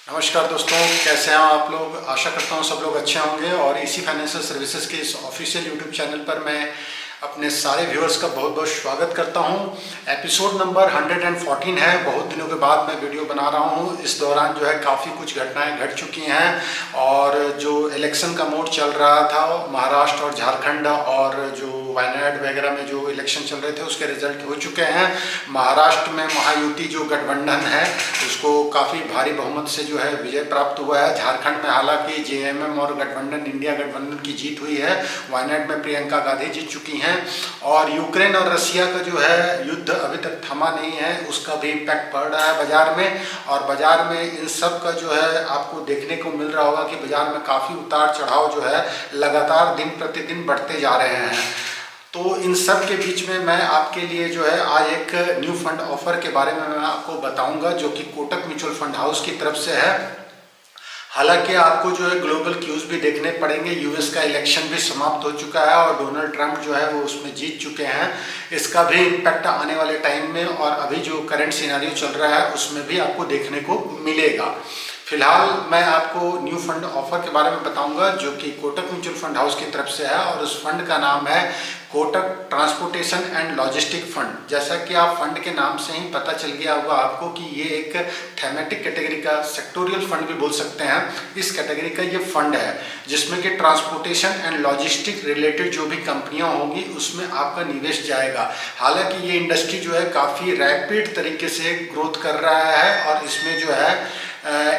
नमस्कार दोस्तों, कैसे हैं आप लोग। आशा करता हूं सब लोग अच्छे होंगे। और इसी फाइनेंशियल सर्विसेज के इस ऑफिशियल यूट्यूब चैनल पर मैं अपने सारे व्यूअर्स का बहुत बहुत स्वागत करता हूं। एपिसोड नंबर 114 है। बहुत दिनों के बाद मैं वीडियो बना रहा हूं। इस दौरान जो है काफ़ी कुछ घटनाएं घट चुकी हैं और जो इलेक्शन का मोड चल रहा था महाराष्ट्र और झारखंड और जो वायनाड वगैरह में जो इलेक्शन चल रहे थे उसके रिजल्ट हो चुके हैं। महाराष्ट्र में महायुति जो गठबंधन है उसको काफ़ी भारी बहुमत से जो है विजय प्राप्त हुआ है। झारखंड में हालांकि जेएमएम और गठबंधन इंडिया गठबंधन की जीत हुई है। वायनाड में प्रियंका गांधी जीत चुकी हैं। और यूक्रेन और रसिया का जो है युद्ध अभी तक थमा नहीं है, उसका भी इम्पैक्ट पड़ रहा है बाजार में। और बाजार में इन सब का जो है आपको देखने को मिल रहा होगा कि बाजार में काफ़ी उतार चढ़ाव जो है लगातार दिन प्रतिदिन बढ़ते जा रहे हैं। तो इन सब के बीच में मैं आपके लिए जो है आज एक न्यू फंड ऑफर के बारे में मैं आपको बताऊंगा जो कि कोटक म्यूचुअल फंड हाउस की तरफ से है। हालांकि आपको जो है ग्लोबल क्यूज भी देखने पड़ेंगे। यूएस का इलेक्शन भी समाप्त हो चुका है और डोनाल्ड ट्रंप जो है वो उसमें जीत चुके हैं। इसका भी इम्पैक्ट आने वाले टाइम में और अभी जो करंट सिनेरियो चल रहा है उसमें भी आपको देखने को मिलेगा। फिलहाल मैं आपको न्यू फंड ऑफर के बारे में बताऊंगा जो कि कोटक म्यूचुअल फंड हाउस की तरफ से है और उस फंड का नाम है Kotak transportation and logistic fund. जैसा कि आप फंड के नाम से ही पता चल गया होगा आपको कि ये एक थेमेटिक कैटेगरी का सेक्टोरियल फंड भी बोल सकते हैं। इस कैटेगरी का ये फंड है जिसमें कि ट्रांसपोर्टेशन एंड लॉजिस्टिक रिलेटेड जो भी कंपनियां होंगी उसमें आपका निवेश जाएगा। हालांकि ये इंडस्ट्री जो है काफ़ी रैपिड तरीके से ग्रोथ कर रहा है और इसमें जो है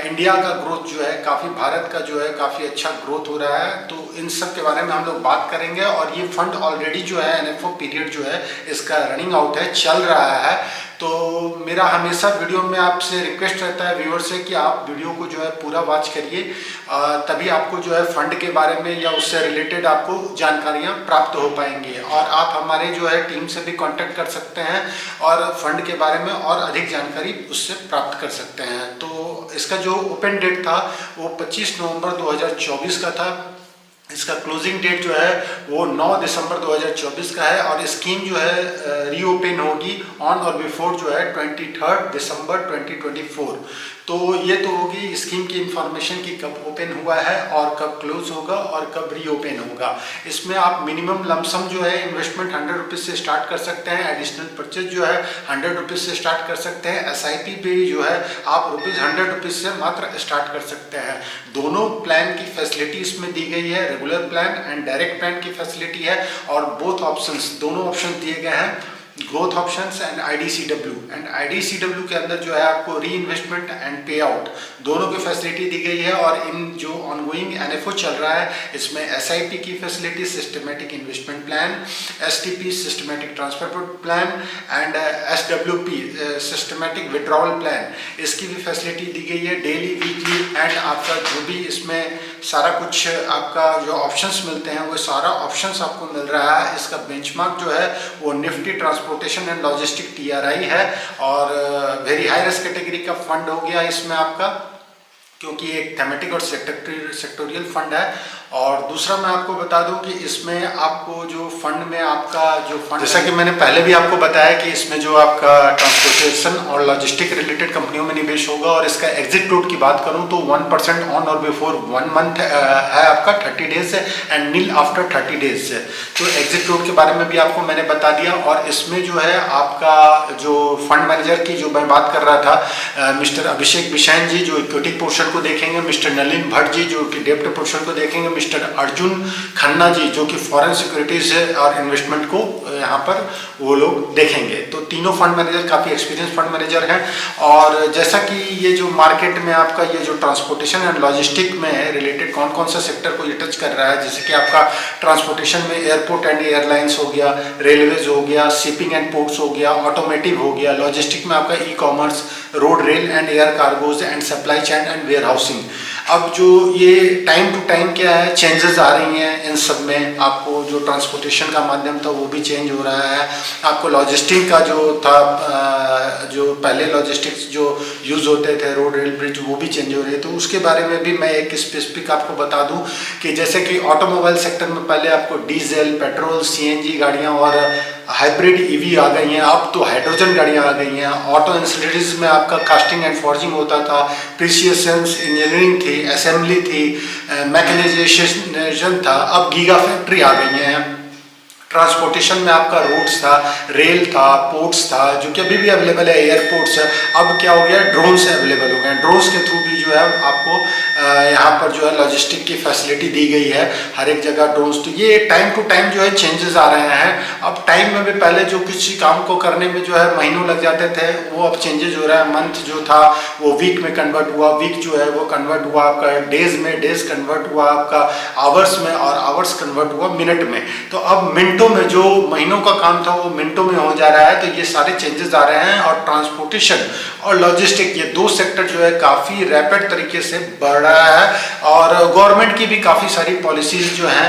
इंडिया का ग्रोथ जो है काफ़ी, भारत का जो है काफ़ी अच्छा ग्रोथ हो रहा है। तो इन सब के बारे में हम लोग बात करेंगे। और ये फंड ऑलरेडी जो है एनएफओ पीरियड जो है इसका रनिंग आउट है, चल रहा है। तो मेरा हमेशा वीडियो में आपसे रिक्वेस्ट रहता है व्यूअर से कि आप वीडियो को जो है पूरा वॉच करिए, तभी आपको जो है फंड के बारे में या उससे रिलेटेड आपको जानकारियाँ प्राप्त हो पाएंगी। और आप हमारे जो है टीम से भी कांटेक्ट कर सकते हैं और फंड के बारे में और अधिक जानकारी उससे प्राप्त कर सकते हैं। तो इसका जो ओपन डेट था वो 25 नवंबर 2024 का था। इसका क्लोजिंग डेट जो है वो 9 दिसंबर 2024 का है और स्कीम जो है रीओपन होगी ऑन और बिफोर जो है 23 दिसंबर 2024। तो ये तो होगी स्कीम की इंफॉर्मेशन कि कब ओपन हुआ है और कब क्लोज होगा और कब रीओपन होगा। इसमें आप मिनिमम लमसम जो है इन्वेस्टमेंट 100 रुपीज़ से स्टार्ट कर सकते हैं। एडिशनल परचेज जो है 100 रुपीज़ से स्टार्ट कर सकते हैं। एसआईपी पे जो है आप ₹100 रुपीज़ से मात्र स्टार्ट कर सकते हैं। दोनों प्लान की फैसिलिटी इसमें दी गई है, regular plan and direct plan की फैसिलिटी है। और बोथ ऑप्शंस, दोनों ऑप्शन दिए गए हैं, ग्रोथ ऑप्शंस एंड आईडीसीडब्ल्यू। एंड आईडीसीडब्ल्यू के अंदर जो है आपको री इन्वेस्टमेंट एंड पे आउट दोनों की फैसिलिटी दी गई है। और इन जो ऑनगोइंग एनएफओ चल रहा है इसमें एसआईपी की facility, systematic investment plan, STP systematic transfer plan and SWP systematic withdrawal plan, इसकी भी फैसिलिटी दी गई है। डेली, वीकली एंड आपका जो भी इसमें सारा कुछ आपका जो ऑप्शंस मिलते हैं वो सारा ऑप्शंस आपको मिल रहा है। इसका बेंचमार्क जो है वो Nifty transportation and logistic TRI है और वेरी हाई रिस्क कैटेगरी का फंड हो गया इसमें आपका, क्योंकि एक थेमेटिक और सेक्टोरियल फंड है। और दूसरा मैं आपको बता दूं कि इसमें आपको जो फंड में आपका जो फंड, जैसा कि मैंने पहले भी आपको बताया कि इसमें जो आपका ट्रांसपोर्टेशन और लॉजिस्टिक रिलेटेड कंपनियों में निवेश होगा। और इसका एग्जिट रूट की बात करूं तो 1% ऑन और बिफोर 1 मंथ है आपका 30 days and nil after 30 days. तो एग्जिट रूट के बारे में भी आपको मैंने बता दिया। और इसमें जो है आपका जो फंड मैनेजर की जो मैं बात कर रहा था, मिस्टर अभिषेक बिशैन जी जो इक्विटी पोर्शन को देखेंगे, मिस्टर नलिन भट्ट जी जो कि डेब्ट पोर्शन को देखेंगे, मिस्टर अर्जुन खन्ना जी जो कि फॉरेन सिक्योरिटीज और इन्वेस्टमेंट को यहाँ पर वो लोग देखेंगे। तो तीनों फंड मैनेजर काफ़ी एक्सपीरियंस फंड मैनेजर हैं। और जैसा कि ये जो मार्केट में आपका ये जो ट्रांसपोर्टेशन एंड लॉजिस्टिक में रिलेटेड कौन कौन सा सेक्टर को ये टच कर रहा है, जैसे कि आपका ट्रांसपोर्टेशन में एयरपोर्ट एंड एयरलाइंस हो गया, रेलवेज हो गया, शिपिंग एंड पोर्ट्स हो गया, ऑटोमेटिव हो गया, लॉजिस्टिक में आपका e commerce, road, rail and air cargoes and supply chain and warehousing. अब जो ये टाइम टू टाइम क्या है, चेंजेस आ रही हैं इन सब में। आपको जो ट्रांसपोर्टेशन का माध्यम था वो भी चेंज हो रहा है। आपको लॉजिस्टिक का जो था, जो पहले लॉजिस्टिक्स जो यूज़ होते थे, रोड, रेल, ब्रिज, वो भी चेंज हो रहे हैं। तो उसके बारे में भी मैं एक स्पेसिफिक आपको बता दूं कि जैसे कि ऑटोमोबाइल सेक्टर में पहले आपको डीजल, पेट्रोल, सीएनजी गाड़ियाँ और हाइब्रिड ईवी आ गई हैं। अब तो हाइड्रोजन गाड़ियाँ आ गई हैं। ऑटो इंडस्ट्रीज में आपका कास्टिंग एंड फॉर्जिंग होता था, प्रीसियसेंस इंजीनियरिंग थी, असेंबली थी, मैकेनाइजेशन था। अब गीगा फैक्ट्री आ गई हैं। ट्रांसपोर्टेशन में आपका रोड्स था, रेल था, पोर्ट्स था, जो कि अभी भी अवेलेबल है, एयरपोर्ट्स है। अब क्या हो गया, ड्रोन्स अवेलेबल हो गए हैं। ड्रोन्स के थ्रू भी जो है आपको यहाँ पर जो है लॉजिस्टिक की फैसिलिटी दी गई है, हर एक जगह ड्रोन्स। तो ये टाइम टू टाइम जो है चेंजेस आ रहे हैं। अब टाइम में भी पहले जो किसी काम को करने में जो है महीनों लग जाते थे, वो अब चेंजेस हो रहा है। मंथ जो था वो वीक में कन्वर्ट हुआ, वीक जो है वो कन्वर्ट हुआ आपका डेज में, डेज कन्वर्ट हुआ आपका आवर्स में, और आवर्स कन्वर्ट हुआ मिनट में। तो अब मिनटों में जो महीनों का काम था वो मिनटों में हो जा रहा है। तो ये सारे चेंजेस आ रहे हैं। और ट्रांसपोर्टेशन और लॉजिस्टिक, ये दो सेक्टर जो है काफ़ी रैपिड तरीके से बढ़ रहा है। और गवर्नमेंट की भी काफ़ी सारी पॉलिसीज़ जो हैं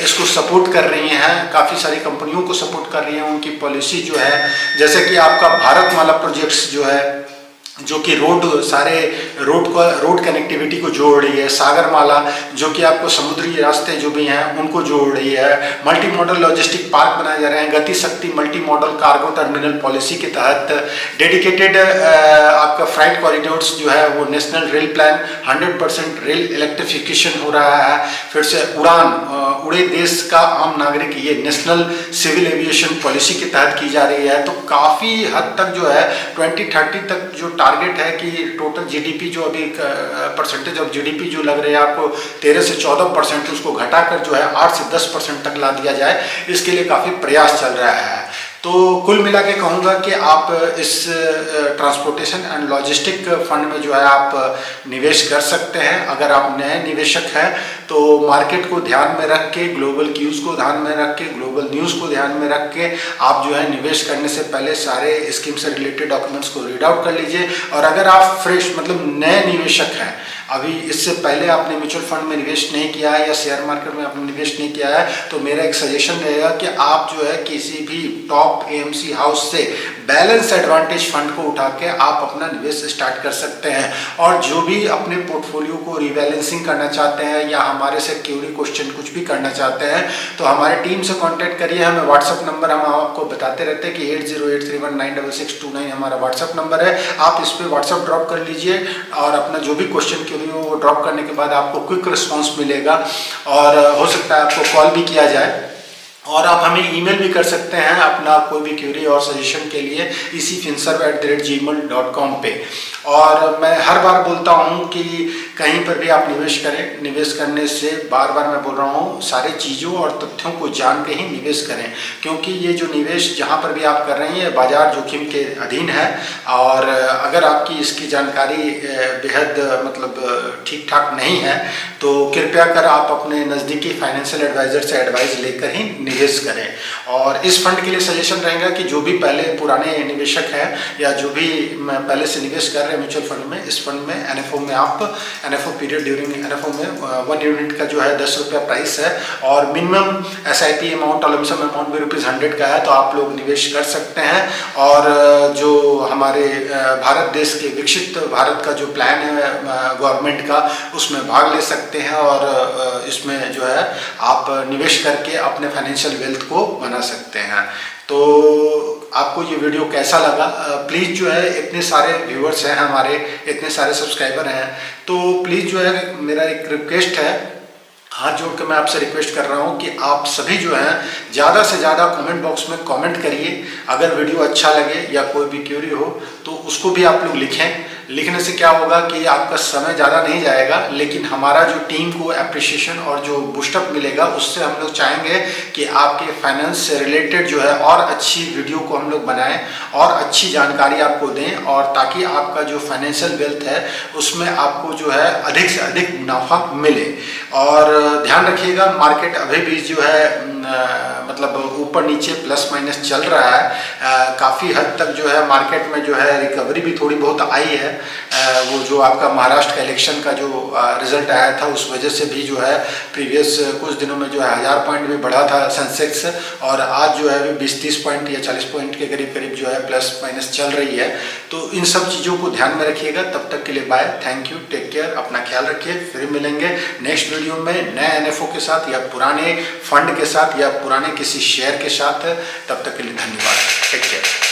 इसको सपोर्ट कर रही हैं, काफ़ी सारी कंपनियों को सपोर्ट कर रही हैं। उनकी पॉलिसी जो है, जैसे कि आपका भारतमाला प्रोजेक्ट्स जो है, जो कि सारे रोड कनेक्टिविटी को जोड़ रही है। सागरमाला, जो कि आपको समुद्री रास्ते जो भी हैं उनको जोड़ रही है। मल्टी मॉडल लॉजिस्टिक पार्क बनाए जा रहे हैं। गति शक्ति multi modal cargo terminal policy के तहत डेडिकेटेड आपका फ्राइट कॉरिडोर्स जो है वो national rail plan, 100% rail electrification हो रहा है। फिर से उड़ान, उड़े देश का आम नागरिक, ये नेशनल सिविल एविएशन पॉलिसी के तहत की जा रही है। तो काफ़ी हद तक जो है 2030 तक जो टारगेट है कि टोटल जीडीपी जो अभी परसेंटेज ऑफ जीडीपी जो लग रहे हैं आपको 13 से 14%, उसको घटाकर जो है 8 से 10% तक ला दिया जाए, इसके लिए काफ़ी प्रयास चल रहा है। तो कुल मिला के कहूँगा कि आप इस ट्रांसपोर्टेशन एंड लॉजिस्टिक फंड में जो है आप निवेश कर सकते हैं। अगर आप नए निवेशक हैं तो मार्केट को ध्यान में रख के, ग्लोबल क्यूज़ को ध्यान में रख के, ग्लोबल न्यूज़ को ध्यान में रख के आप जो है निवेश करने से पहले सारे स्कीम से रिलेटेड डॉक्यूमेंट्स को रीड आउट कर लीजिए। और अगर आप फ्रेश मतलब नए निवेशक हैं, अभी इससे पहले आपने म्यूचुअल फंड में निवेश नहीं किया है या शेयर मार्केट में आपने निवेश नहीं किया है, तो मेरा एक सजेशन रहेगा कि आप जो है किसी भी टॉप एएमसी हाउस से बैलेंस एडवांटेज फंड को उठा के आप अपना निवेश स्टार्ट कर सकते हैं। और जो भी अपने पोर्टफोलियो को रिबैलेंसिंग करना चाहते हैं या हमारे से क्यूरी क्वेश्चन कुछ भी करना चाहते हैं, तो हमारे टीम से कॉन्टैक्ट करिए। हमें व्हाट्सअप नंबर हम आपको बताते रहते हैं कि 8083196629 हमारा व्हाट्सअप नंबर है। आप इस पर व्हाट्सअप ड्रॉप कर लीजिए और अपना जो भी क्वेश्चन वो ड्रॉप करने के बाद आपको क्विक रिस्पांस मिलेगा, और हो सकता है आपको कॉल भी किया जाए। और आप हमें ईमेल भी कर सकते हैं अपना कोई भी क्यूरी और सजेशन के लिए ecfinserv@gmail.com पे। और मैं हर बार बोलता हूँ कि कहीं पर भी आप निवेश करें, निवेश करने से बार बार मैं बोल रहा हूँ सारी चीज़ों और तथ्यों को जान के ही निवेश करें, क्योंकि ये जो निवेश जहाँ पर भी आप कर रहे हैं बाजार जोखिम के अधीन है। और अगर आपकी इसकी जानकारी बेहद मतलब ठीक ठाक नहीं है तो कृपया कर आप अपने नज़दीकी फाइनेंशियल एडवाइज़र से एडवाइस लेकर ही निवेश करें। और इस फंड के लिए सजेशन रहेगा कि जो भी पहले पुराने निवेशक हैं या जो भी पहले से निवेश कर रहे हैं म्यूचुअल फंड में, इस फंड में एनएफओ में आप एनएफओ पीरियड ड्यूरिंग एनएफओ में 1 यूनिट का जो है 10 रुपया प्राइस है, और मिनिमम एसआईपी अमाउंट और लमसम अमाउंट भी ₹100 का है, तो आप लोग निवेश कर सकते हैं। और जो हमारे भारत देश के विकसित भारत का जो प्लान है गवर्नमेंट का, उसमें भाग ले सकते हैं और इसमें जो है आप निवेश करके अपने फाइनेंशियल वेल्थ को बना सकते हैं। तो आपको ये वीडियो कैसा लगा? प्लीज़ जो है इतने सारे व्यूअर्स हैं हमारे, इतने सारे सब्सक्राइबर हैं, तो प्लीज़ जो है मेरा एक रिक्वेस्ट है, हाथ जोड़ के मैं आपसे रिक्वेस्ट कर रहा हूँ कि आप सभी जो हैं ज़्यादा से ज़्यादा कमेंट बॉक्स में कमेंट करिए। अगर वीडियो अच्छा लगे या कोई भी क्यूरी हो तो उसको भी आप लोग लिखें। लिखने से क्या होगा कि आपका समय ज़्यादा नहीं जाएगा, लेकिन हमारा जो टीम को अप्रिशिएशन और जो बूस्टअप मिलेगा उससे हम लोग चाहेंगे कि आपके फाइनेंस से रिलेटेड जो है और अच्छी वीडियो को हम लोग बनाएं और अच्छी जानकारी आपको दें, और ताकि आपका जो फाइनेंशियल वेल्थ है उसमें आपको जो है अधिक से अधिक मुनाफा मिले। और ध्यान रखिएगा मार्केट अभी भी जो है मतलब ऊपर नीचे प्लस माइनस चल रहा है। काफ़ी हद तक जो है मार्केट में जो है रिकवरी भी थोड़ी बहुत आई है, वो जो आपका महाराष्ट्र का इलेक्शन का जो रिजल्ट आया था उस वजह से भी जो है प्रीवियस कुछ दिनों में जो है 1000 पॉइंट भी बढ़ा था सेंसेक्स, और आज जो है 20-30 पॉइंट या 40 पॉइंट के करीब जो है प्लस माइनस चल रही है। तो इन सब चीज़ों को ध्यान में रखिएगा। तब तक के लिए bye, thank you, take care, अपना ख्याल रखिए। फिर मिलेंगे नेक्स्ट वीडियो में नए NFO के साथ या पुराने फंड के साथ या पुराने किसी शेयर के साथ। तब तक के लिए धन्यवाद, टेक केयर।